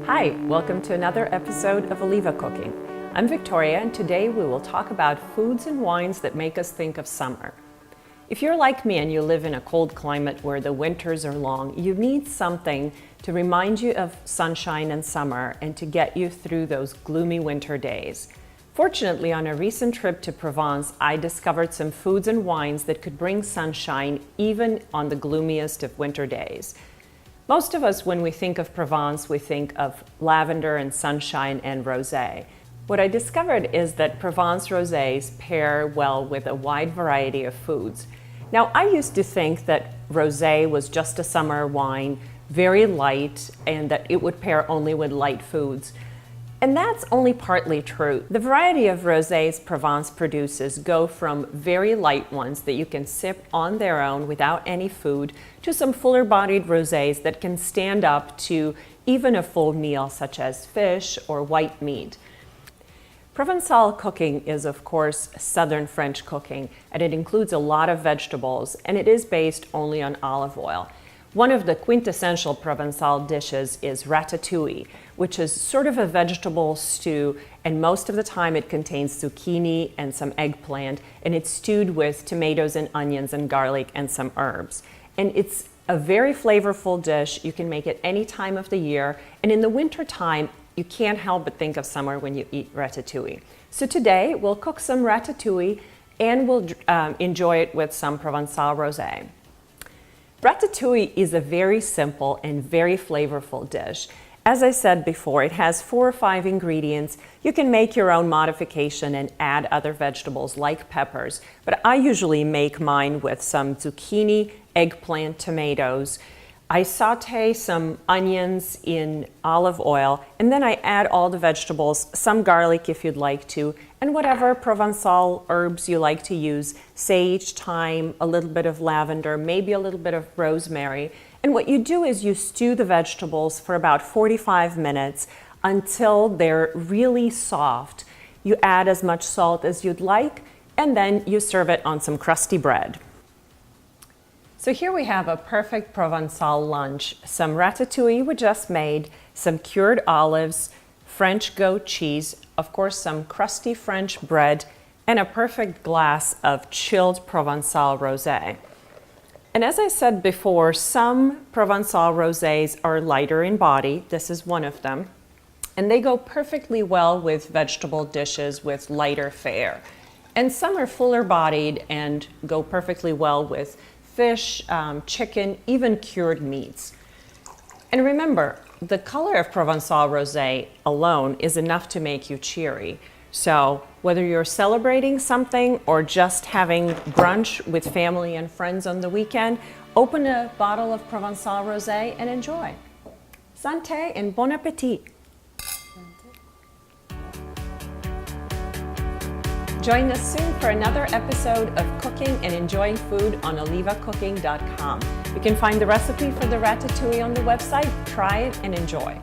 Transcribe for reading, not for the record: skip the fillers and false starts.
Hi, welcome to another episode of Oliva Cooking. I'm Victoria, and today we will talk about foods and wines that make us think of summer. If you're like me and you live in a cold climate where the winters are long, you need something to remind you of sunshine and summer and to get you through those gloomy winter days. Fortunately, on a recent trip to Provence, I discovered some foods and wines that could bring sunshine even on the gloomiest of winter days. Most of us, when we think of Provence, we think of lavender and sunshine and rosé. What I discovered is that Provence rosés pair well with a wide variety of foods. Now, I used to think that rosé was just a summer wine, very light, and that it would pair only with light foods. And that's only partly true. The variety of rosés Provence produces go from very light ones that you can sip on their own without any food to some fuller-bodied rosés that can stand up to even a full meal such as fish or white meat. Provençal cooking is, of course, Southern French cooking, and it includes a lot of vegetables, and it is based only on olive oil. One of the quintessential Provençal dishes is ratatouille, which is sort of a vegetable stew, and most of the time it contains zucchini and some eggplant, and it's stewed with tomatoes and onions and garlic and some herbs. And it's a very flavorful dish. You can make it any time of the year, and in the winter time, you can't help but think of summer when you eat ratatouille. So today, we'll cook some ratatouille, and we'll enjoy it with some Provençal rosé. Ratatouille is a very simple and very flavorful dish. As I said before, it has 4 or 5 ingredients. You can make your own modification and add other vegetables like peppers, but I usually make mine with some zucchini, eggplant, tomatoes. I saute some onions in olive oil, and then I add all the vegetables, some garlic if you'd like to, and whatever Provençal herbs you like to use, sage, thyme, a little bit of lavender, maybe a little bit of rosemary. And what you do is you stew the vegetables for about 45 minutes until they're really soft. You add as much salt as you'd like, and then you serve it on some crusty bread. So here we have a perfect Provençal lunch, some ratatouille we just made, some cured olives, French goat cheese, of course some crusty French bread, and a perfect glass of chilled Provençal rosé. And as I said before, some Provençal rosés are lighter in body. This is one of them. And they go perfectly well with vegetable dishes with lighter fare. And some are fuller bodied and go perfectly well with fish, chicken, even cured meats. And remember, the color of Provençal rosé alone is enough to make you cheery. So whether you're celebrating something or just having brunch with family and friends on the weekend, open a bottle of Provençal rosé and enjoy. Santé and bon appétit. Join us soon for another episode of Cooking and Enjoying Food on olivacooking.com. You can find the recipe for the ratatouille on the website. Try it and enjoy.